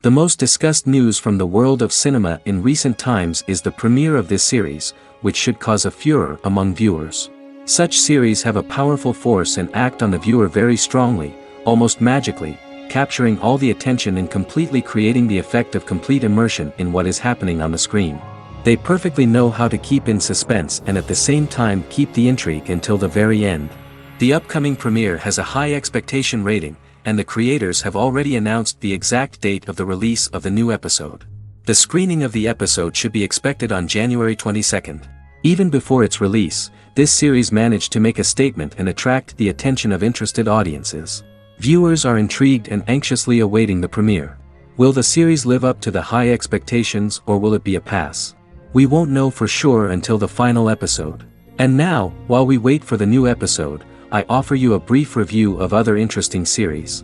The most discussed news from the world of cinema in recent times is the premiere of this series, which should cause a furor among viewers. Such series have a powerful force and act on the viewer very strongly, almost magically, capturing all the attention and completely creating the effect of complete immersion in what is happening on the screen. They perfectly know how to keep in suspense and at the same time keep the intrigue until the very end. The upcoming premiere has a high expectation rating, and the creators have already announced the exact date of the release of the new episode. The screening of the episode should be expected on January 22nd. Even before its release, this series managed to make a statement and attract the attention of interested audiences. Viewers are intrigued and anxiously awaiting the premiere. Will the series live up to the high expectations or will it be a pass? We won't know for sure until the final episode. And now, while we wait for the new episode, I offer you a brief review of other interesting series.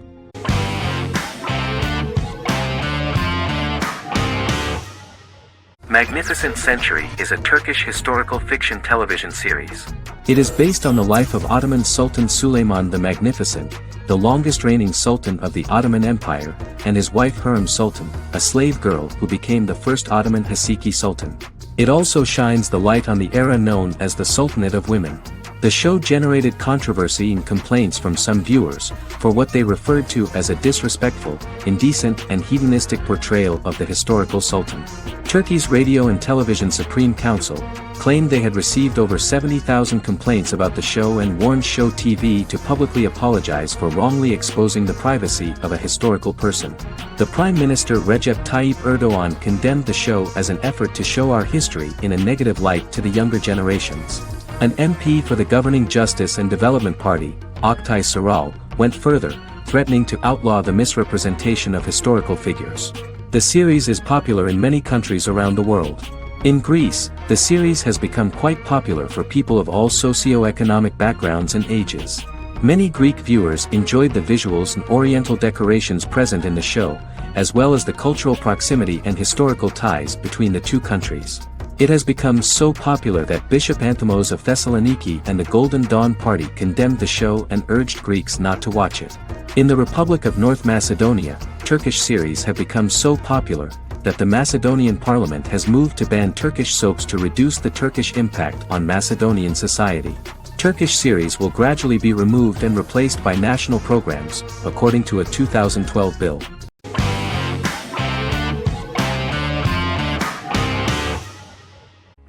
Magnificent Century is a Turkish historical fiction television series. It is based on the life of Ottoman Sultan Süleyman the Magnificent, the longest reigning sultan of the Ottoman Empire, and his wife Hürrem Sultan, a slave girl who became the first Ottoman Haseki Sultan. It also shines the light on the era known as the Sultanate of Women. The show generated controversy and complaints from some viewers, for what they referred to as a disrespectful, indecent and hedonistic portrayal of the historical sultan. Turkey's Radio and Television Supreme Council claimed they had received over 70,000 complaints about the show and warned Show TV to publicly apologize for wrongly exposing the privacy of a historical person. The Prime Minister Recep Tayyip Erdogan condemned the show as an effort to show our history in a negative light to the younger generations. An MP for the governing Justice and Development Party, Oktay Saral, went further, threatening to outlaw the misrepresentation of historical figures. The series is popular in many countries around the world. In Greece, the series has become quite popular for people of all socio-economic backgrounds and ages. Many Greek viewers enjoyed the visuals and oriental decorations present in the show, as well as the cultural proximity and historical ties between the two countries. It has become so popular that Bishop Anthimos of Thessaloniki and the Golden Dawn Party condemned the show and urged Greeks not to watch it. In the Republic of North Macedonia, Turkish series have become so popular that the Macedonian parliament has moved to ban Turkish soaps to reduce the Turkish impact on Macedonian society. Turkish series will gradually be removed and replaced by national programs, according to a 2012 bill.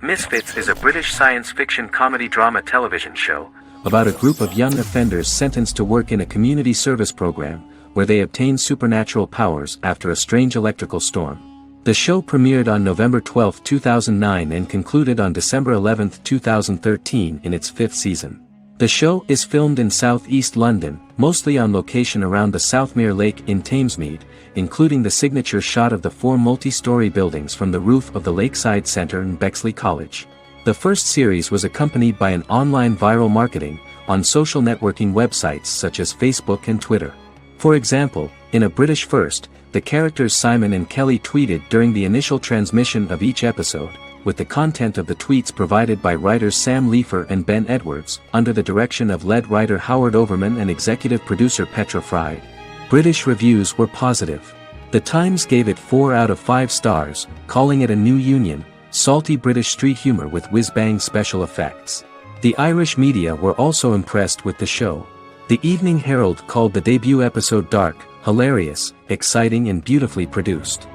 Misfits is a British science fiction comedy drama television show about a group of young offenders sentenced to work in a community service program, where they obtain supernatural powers after a strange electrical storm. The show premiered on November 12, 2009 and concluded on December 11, 2013 in its fifth season. The show is filmed in southeast London, mostly on location around the Southmere Lake in Thamesmead, including the signature shot of the 4 multi-story buildings from the roof of the Lakeside Centre in Bexley College. The first series was accompanied by an online viral marketing on social networking websites such as Facebook and Twitter. For example, in a British first, the characters Simon and Kelly tweeted during the initial transmission of each episode, with the content of the tweets provided by writers Sam Leifer and Ben Edwards, under the direction of lead writer Howard Overman and executive producer Petra Fried. British reviews were positive. The Times gave it 4 out of 5 stars, calling it a new union, salty British street humor with whiz-bang special effects. The Irish media were also impressed with the show. The Evening Herald called the debut episode dark, hilarious, exciting and beautifully produced.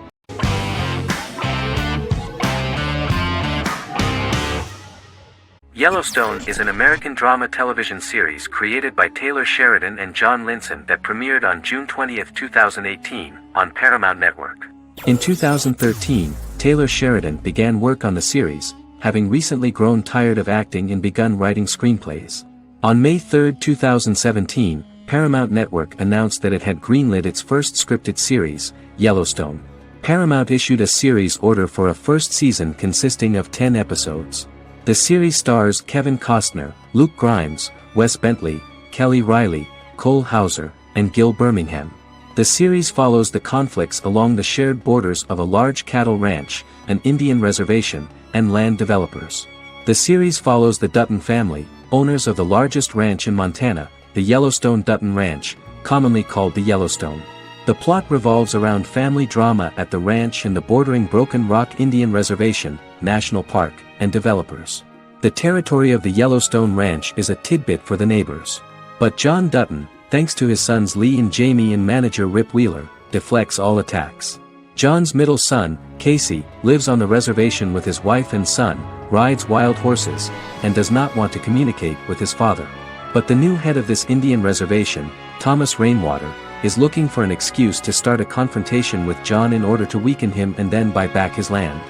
Yellowstone is an American drama television series created by Taylor Sheridan and John Linson that premiered on June 20, 2018, on Paramount Network. In 2013, Taylor Sheridan began work on the series, having recently grown tired of acting and begun writing screenplays. On May 3, 2017, Paramount Network announced that it had greenlit its first scripted series, Yellowstone. Paramount issued a series order for a first season consisting of 10 episodes. The series stars Kevin Costner, Luke Grimes, Wes Bentley, Kelly Riley, Cole Hauser, and Gil Birmingham. The series follows the conflicts along the shared borders of a large cattle ranch, an Indian reservation, and land developers. The series follows the Dutton family, owners of the largest ranch in Montana, the Yellowstone Dutton Ranch, commonly called the Yellowstone. The plot revolves around family drama at the ranch and the bordering Broken Rock Indian Reservation, National Park, and developers. The territory of the Yellowstone Ranch is a tidbit for the neighbors. But John Dutton, thanks to his sons Lee and Jamie and manager Rip Wheeler, deflects all attacks. John's middle son, Casey, lives on the reservation with his wife and son, rides wild horses, and does not want to communicate with his father. But the new head of this Indian reservation, Thomas Rainwater, is looking for an excuse to start a confrontation with John in order to weaken him and then buy back his land.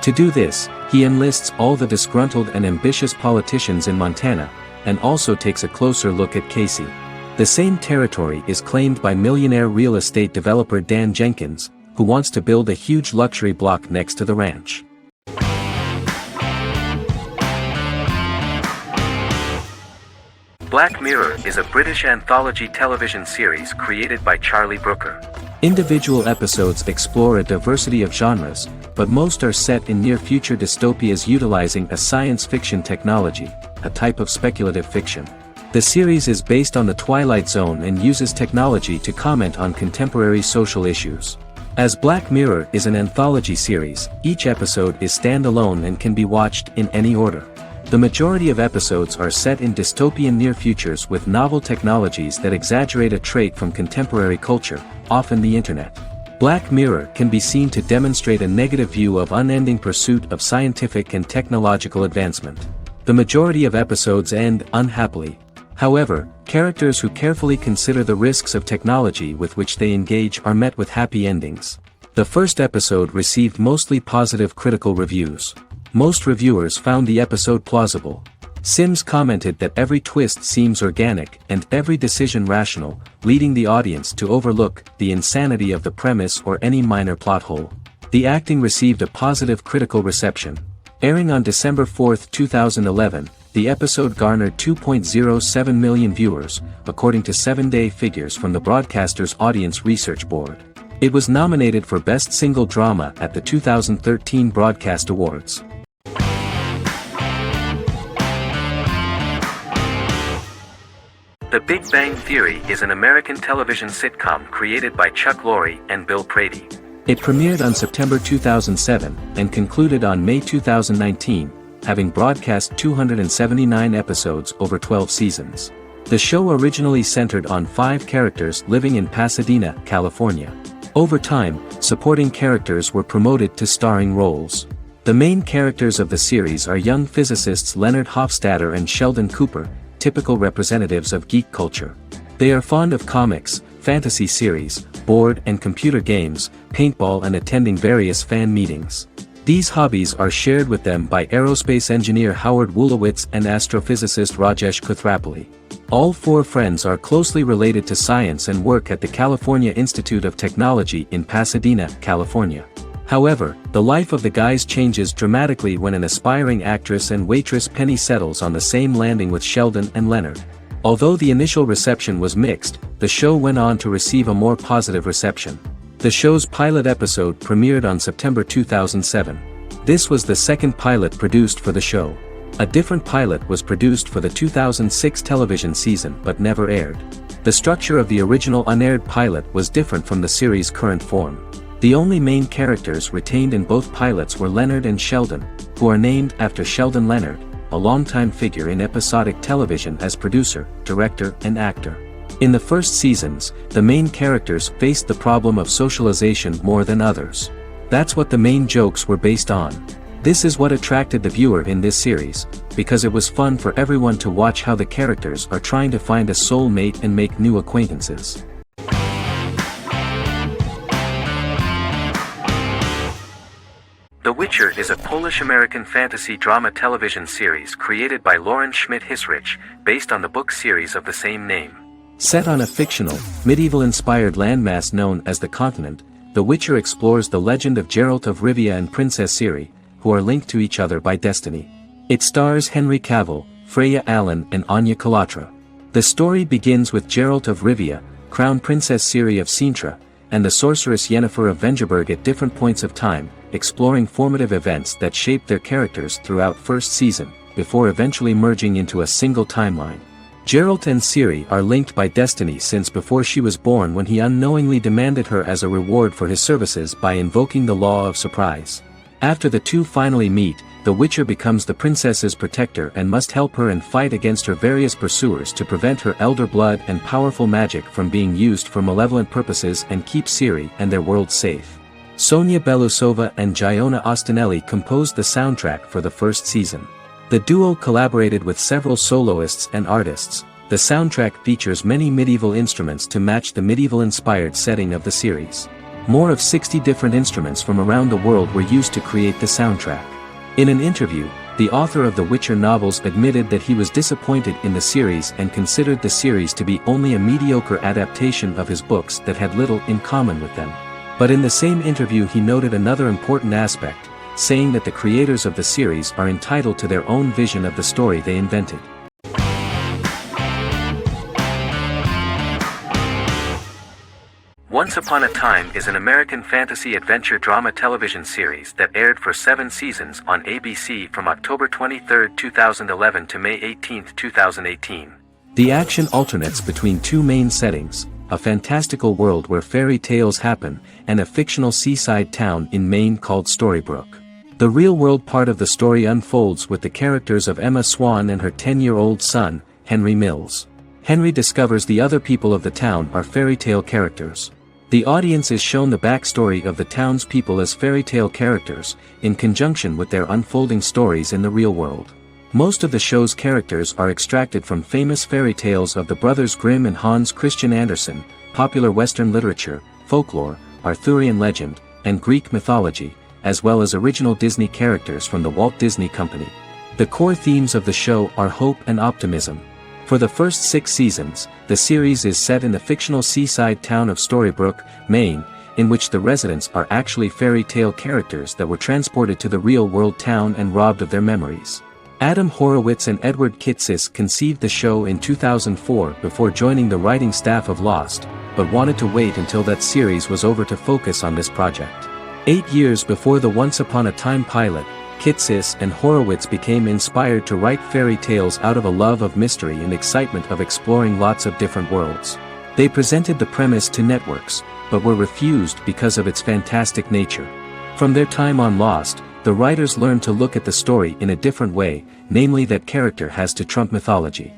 To do this, he enlists all the disgruntled and ambitious politicians in Montana, and also takes a closer look at Casey. The same territory is claimed by millionaire real estate developer Dan Jenkins, who wants to build a huge luxury block next to the ranch. Black Mirror is a British anthology television series created by Charlie Brooker. Individual episodes explore a diversity of genres, but most are set in near-future dystopias utilizing a science fiction technology, a type of speculative fiction. The series is based on the Twilight Zone and uses technology to comment on contemporary social issues. As Black Mirror is an anthology series, each episode is standalone and can be watched in any order. The majority of episodes are set in dystopian near futures with novel technologies that exaggerate a trait from contemporary culture, often the internet. Black Mirror can be seen to demonstrate a negative view of unending pursuit of scientific and technological advancement. The majority of episodes end unhappily. However, characters who carefully consider the risks of technology with which they engage are met with happy endings. The first episode received mostly positive critical reviews. Most reviewers found the episode plausible. Sims commented that every twist seems organic and every decision rational, leading the audience to overlook the insanity of the premise or any minor plot hole. The acting received a positive critical reception. Airing on December 4, 2011, the episode garnered 2.07 million viewers, according to 7-day figures from the broadcaster's Audience Research Board. It was nominated for Best Single Drama at the 2013 Broadcast Awards. The Big Bang Theory is an American television sitcom created by Chuck Lorre and Bill Prady. It premiered on September 2007 and concluded on May 2019, having broadcast 279 episodes over 12 seasons. The show originally centered on 5 characters living in Pasadena, California. Over time, supporting characters were promoted to starring roles. The main characters of the series are young physicists Leonard Hofstadter and Sheldon Cooper, typical representatives of geek culture. They are fond of comics, fantasy series, board and computer games, paintball and attending various fan meetings. These hobbies are shared with them by aerospace engineer Howard Wolowitz and astrophysicist Rajesh Kuthrapalli. All 4 friends are closely related to science and work at the California Institute of Technology in Pasadena, California. However, the life of the guys changes dramatically when an aspiring actress and waitress Penny settles on the same landing with Sheldon and Leonard. Although the initial reception was mixed, the show went on to receive a more positive reception. The show's pilot episode premiered on September 2007. This was the second pilot produced for the show. A different pilot was produced for the 2006 television season but never aired. The structure of the original unaired pilot was different from the series' current form. The only main characters retained in both pilots were Leonard and Sheldon, who are named after Sheldon Leonard, a longtime figure in episodic television as producer, director, and actor. In the first seasons, the main characters faced the problem of socialization more than others. That's what the main jokes were based on. This is what attracted the viewer in this series, because it was fun for everyone to watch how the characters are trying to find a soul mate and make new acquaintances. The Witcher is a Polish-American fantasy drama television series created by Lauren Schmidt-Hissrich, based on the book series of the same name. Set on a fictional, medieval-inspired landmass known as the Continent, The Witcher explores the legend of Geralt of Rivia and Princess Ciri, who are linked to each other by destiny. It stars Henry Cavill, Freya Allan and Anya Kalatra. The story begins with Geralt of Rivia, Crown Princess Ciri of Sintra, and the sorceress Yennefer of Vengerberg at different points of time, exploring formative events that shaped their characters throughout first season, before eventually merging into a single timeline. Geralt and Ciri are linked by destiny since before she was born when he unknowingly demanded her as a reward for his services by invoking the law of surprise. After the two finally meet, the Witcher becomes the princess's protector and must help her and fight against her various pursuers to prevent her elder blood and powerful magic from being used for malevolent purposes and keep Ciri and their world safe. Sonia Belousova and Giona Ostinelli composed the soundtrack for the first season. The duo collaborated with several soloists and artists. The soundtrack features many medieval instruments to match the medieval-inspired setting of the series. More of 60 different instruments from around the world were used to create the soundtrack. In an interview, the author of the Witcher novels admitted that he was disappointed in the series and considered the series to be only a mediocre adaptation of his books that had little in common with them. But in the same interview he noted another important aspect, saying that the creators of the series are entitled to their own vision of the story they invented. Once Upon a Time is an American fantasy adventure drama television series that aired for 7 seasons on ABC from October 23, 2011 to May 18, 2018. The action alternates between two main settings, a fantastical world where fairy tales happen, and a fictional seaside town in Maine called Storybrooke. The real-world part of the story unfolds with the characters of Emma Swan and her 10-year-old son, Henry Mills. Henry discovers the other people of the town are fairy tale characters. The audience is shown the backstory of the town's people as fairy tale characters, in conjunction with their unfolding stories in the real world. Most of the show's characters are extracted from famous fairy tales of the Brothers Grimm and Hans Christian Andersen, popular Western literature, folklore, Arthurian legend, and Greek mythology, as well as original Disney characters from the Walt Disney Company. The core themes of the show are hope and optimism. For the first 6 seasons, the series is set in the fictional seaside town of Storybrooke, Maine, in which the residents are actually fairy tale characters that were transported to the real-world town and robbed of their memories. Adam Horowitz and Edward Kitsis conceived the show in 2004 before joining the writing staff of Lost, but wanted to wait until that series was over to focus on this project. 8 years before the Once Upon a Time pilot, Kitsis and Horowitz became inspired to write fairy tales out of a love of mystery and excitement of exploring lots of different worlds. They presented the premise to networks, but were refused because of its fantastic nature. From their time on Lost, the writers learned to look at the story in a different way, namely that character has to trump mythology.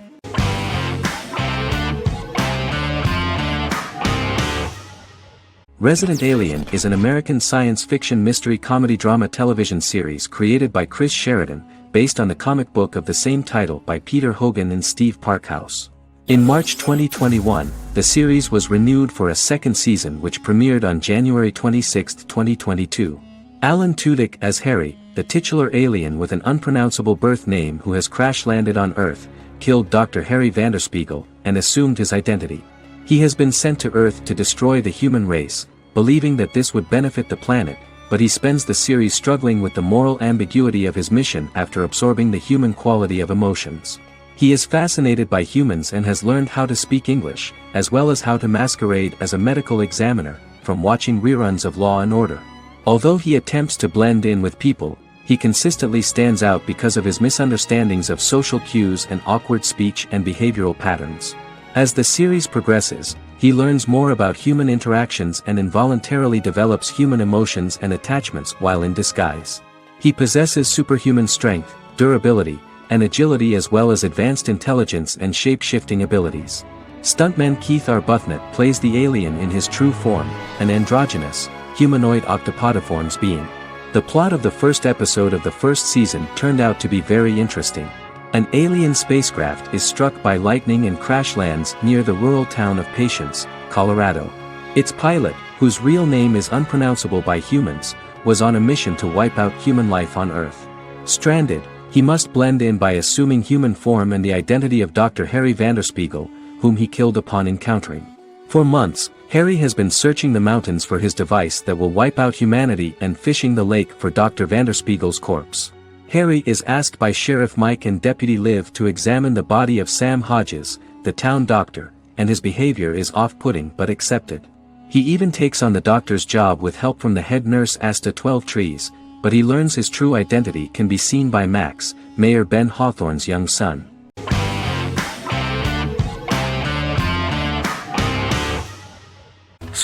Resident Alien is an American science fiction mystery comedy drama television series created by Chris Sheridan, based on the comic book of the same title by Peter Hogan and Steve Parkhouse. In March 2021, the series was renewed for a second season which premiered on January 26, 2022. Alan Tudyk as Harry, the titular alien with an unpronounceable birth name who has crash-landed on Earth, killed Dr. Harry Vanderspiegel, and assumed his identity. He has been sent to Earth to destroy the human race, believing that this would benefit the planet, but he spends the series struggling with the moral ambiguity of his mission after absorbing the human quality of emotions. He is fascinated by humans and has learned how to speak English, as well as how to masquerade as a medical examiner, from watching reruns of Law and Order. Although he attempts to blend in with people, he consistently stands out because of his misunderstandings of social cues and awkward speech and behavioral patterns. As the series progresses, he learns more about human interactions and involuntarily develops human emotions and attachments while in disguise. He possesses superhuman strength, durability, and agility as well as advanced intelligence and shape-shifting abilities. Stuntman Keith Arbuthnot plays the alien in his true form, an androgynous, humanoid octopodiforms being. The plot of the first episode of the first season turned out to be very interesting. An alien spacecraft is struck by lightning and crash lands near the rural town of Patience, Colorado. Its pilot, whose real name is unpronounceable by humans, was on a mission to wipe out human life on Earth. Stranded, he must blend in by assuming human form and the identity of Dr. Harry Vanderspiegel, whom he killed upon encountering. For months, Harry has been searching the mountains for his device that will wipe out humanity and fishing the lake for Dr. Vanderspiegel's corpse. Harry is asked by Sheriff Mike and Deputy Liv to examine the body of Sam Hodges, the town doctor, and his behavior is off-putting but accepted. He even takes on the doctor's job with help from the head nurse Asta 12trees, but he learns his true identity can be seen by Max, Mayor Ben Hawthorne's young son.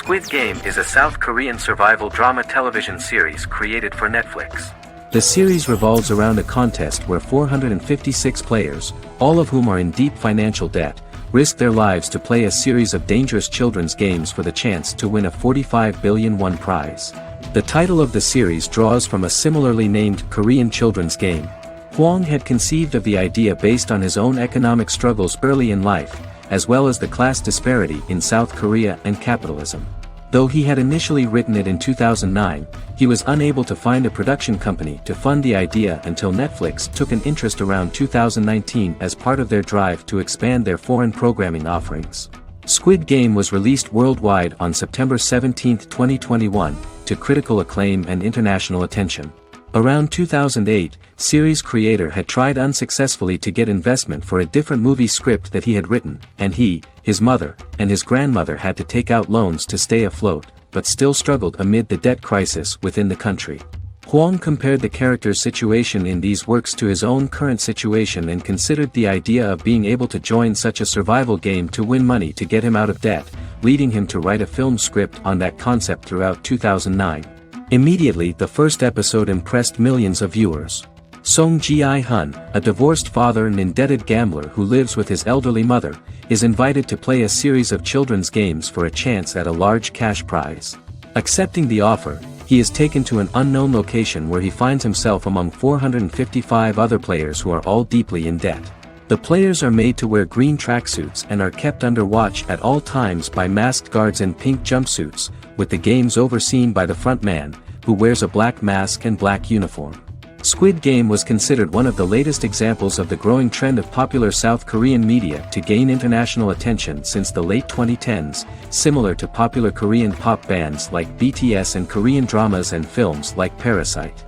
Squid Game is a South Korean survival drama television series created for Netflix. The series revolves around a contest where 456 players, all of whom are in deep financial debt, risk their lives to play a series of dangerous children's games for the chance to win a 45 billion won prize. The title of the series draws from a similarly named Korean children's game. Hwang had conceived of the idea based on his own economic struggles early in life, as well as the class disparity in South Korea and capitalism. Though he had initially written it in 2009, he was unable to find a production company to fund the idea until Netflix took an interest around 2019 as part of their drive to expand their foreign programming offerings. Squid Game was released worldwide on September 17, 2021, to critical acclaim and international attention. Around 2008, series creator had tried unsuccessfully to get investment for a different movie script that he had written, and he, his mother, and his grandmother had to take out loans to stay afloat, but still struggled amid the debt crisis within the country. Hwang compared the character's situation in these works to his own current situation and considered the idea of being able to join such a survival game to win money to get him out of debt, leading him to write a film script on that concept throughout 2009. Immediately the first episode impressed millions of viewers. Song Ji-hun, a divorced father and indebted gambler who lives with his elderly mother, is invited to play a series of children's games for a chance at a large cash prize. Accepting the offer, he is taken to an unknown location where he finds himself among 455 other players who are all deeply in debt. The players are made to wear green tracksuits and are kept under watch at all times by masked guards in pink jumpsuits, with the games overseen by the front man, who wears a black mask and black uniform. Squid Game was considered one of the latest examples of the growing trend of popular South Korean media to gain international attention since the late 2010s, similar to popular Korean pop bands like BTS and Korean dramas and films like Parasite.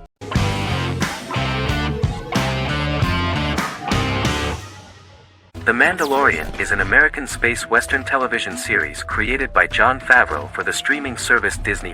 The Mandalorian is an American space western television series created by Jon Favreau for the streaming service Disney+.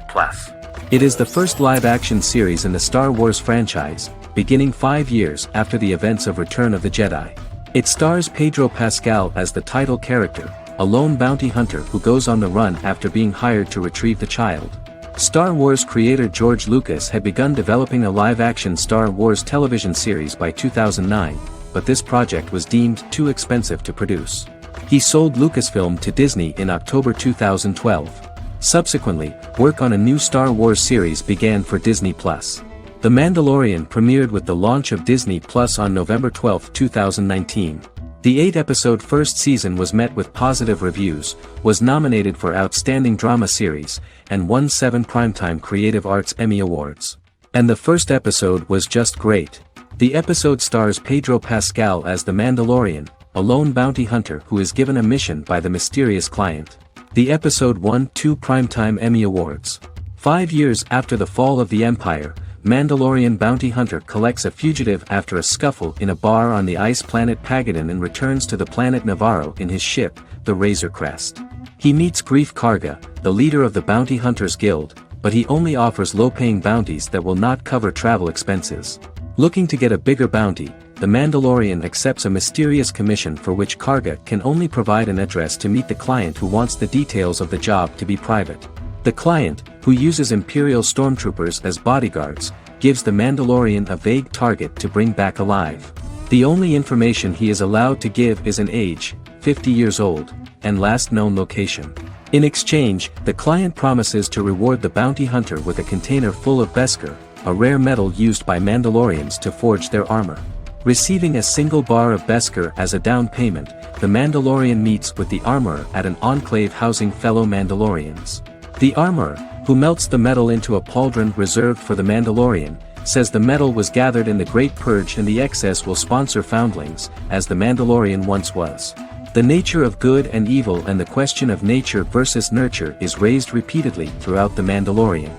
It is the first live-action series in the Star Wars franchise, beginning 5 years after the events of Return of the Jedi. It stars Pedro Pascal as the title character, a lone bounty hunter who goes on the run after being hired to retrieve the child. Star Wars creator George Lucas had begun developing a live-action Star Wars television series by 2009, but this project was deemed too expensive to produce. He sold Lucasfilm to Disney in October 2012. Subsequently, work on a new Star Wars series began for Disney+. The Mandalorian premiered with the launch of Disney+ on November 12, 2019. The 8-episode first season was met with positive reviews, was nominated for Outstanding Drama Series, and won 7 Primetime Creative Arts Emmy Awards. And the first episode was just great. The episode stars Pedro Pascal as the Mandalorian, a lone bounty hunter who is given a mission by the mysterious client. The episode won 2 Primetime Emmy Awards. 5 years after the fall of the Empire, Mandalorian bounty hunter collects a fugitive after a scuffle in a bar on the ice planet Pagadan and returns to the planet Navarro in his ship, the Razor Crest. He meets Greef Karga, the leader of the Bounty Hunters Guild, but he only offers low-paying bounties that will not cover travel expenses. Looking to get a bigger bounty, the Mandalorian accepts a mysterious commission for which Karga can only provide an address to meet the client who wants the details of the job to be private. The client, who uses Imperial stormtroopers as bodyguards, gives the Mandalorian a vague target to bring back alive. The only information he is allowed to give is an age, 50 years old, and last known location. In exchange, the client promises to reward the bounty hunter with a container full of Beskar, a rare metal used by Mandalorians to forge their armor. Receiving a single bar of Beskar as a down payment, the Mandalorian meets with the armorer at an enclave housing fellow Mandalorians. The armorer, who melts the metal into a pauldron reserved for the Mandalorian, says the metal was gathered in the Great Purge and the excess will sponsor foundlings, as the Mandalorian once was. The nature of good and evil and the question of nature versus nurture is raised repeatedly throughout The Mandalorian.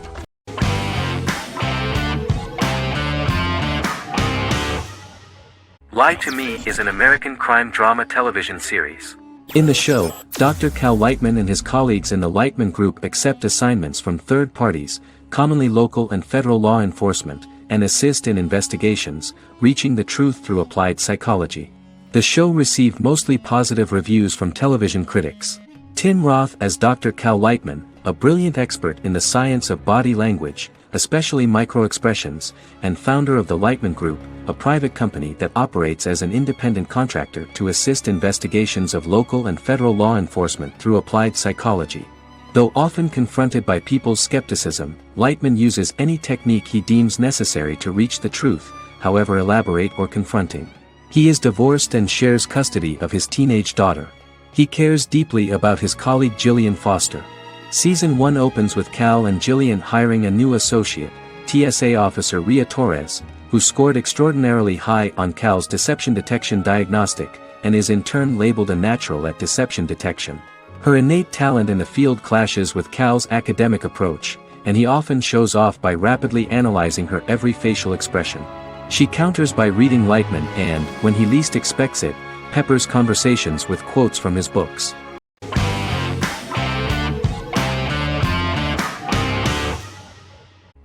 Lie to Me is an American crime drama television series. In the show, Dr. Cal Lightman and his colleagues in the Lightman Group accept assignments from third parties, commonly local and federal law enforcement, and assist in investigations, reaching the truth through applied psychology. The show received mostly positive reviews from television critics. Tim Roth as Dr. Cal Lightman, a brilliant expert in the science of body language, especially microexpressions, and founder of the Lightman Group, a private company that operates as an independent contractor to assist investigations of local and federal law enforcement through applied psychology. Though often confronted by people's skepticism, Lightman uses any technique he deems necessary to reach the truth, however elaborate or confronting. He is divorced and shares custody of his teenage daughter. He cares deeply about his colleague Gillian Foster. Season 1 opens with Cal and Gillian hiring a new associate, TSA officer Rhea Torres, who scored extraordinarily high on Cal's deception detection diagnostic, and is in turn labeled a natural at deception detection. Her innate talent in the field clashes with Cal's academic approach, and he often shows off by rapidly analyzing her every facial expression. She counters by reading Lightman and, when he least expects it, peppers conversations with quotes from his books.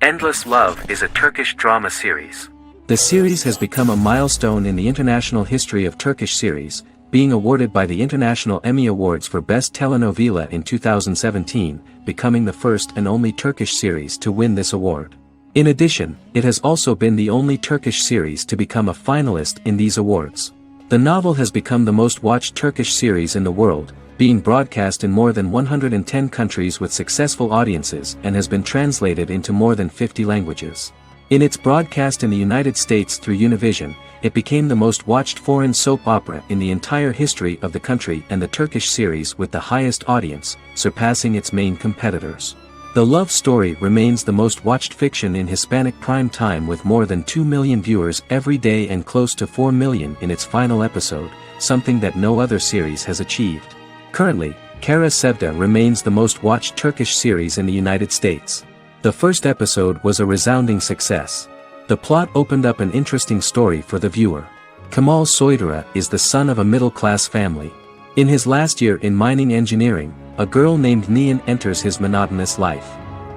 Endless Love is a Turkish drama series. The series has become a milestone in the international history of Turkish series, being awarded by the International Emmy Awards for Best Telenovela in 2017, becoming the first and only Turkish series to win this award. In addition, it has also been the only Turkish series to become a finalist in these awards. The novel has become the most watched Turkish series in the world, being broadcast in more than 110 countries with successful audiences and has been translated into more than 50 languages. In its broadcast in the United States through Univision, it became the most watched foreign soap opera in the entire history of the country and the Turkish series with the highest audience, surpassing its main competitors. The love story remains the most watched fiction in Hispanic prime time with more than 2 million viewers every day and close to 4 million in its final episode, something that no other series has achieved. Currently, Kara Sevda remains the most watched Turkish series in the United States. The first episode was a resounding success. The plot opened up an interesting story for the viewer. Kemal Soydura is the son of a middle-class family. In his last year in mining engineering, a girl named Nihan enters his monotonous life.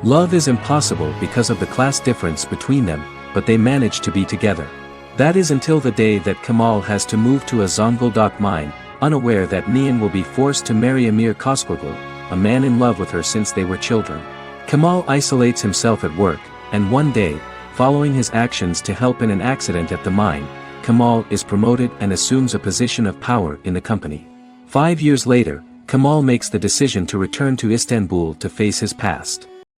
Love is impossible because of the class difference between them, but they manage to be together. That is until the day that Kemal has to move to a Zonguldak mine, unaware that Nihan will be forced to marry Emir Koskoglu, a man in love with her since they were children. Kemal isolates himself at work, and one day, following his actions to help in an accident at the mine, Kemal is promoted and assumes a position of power in the company. 5 years later, Kemal makes the decision to return to Istanbul to face his past.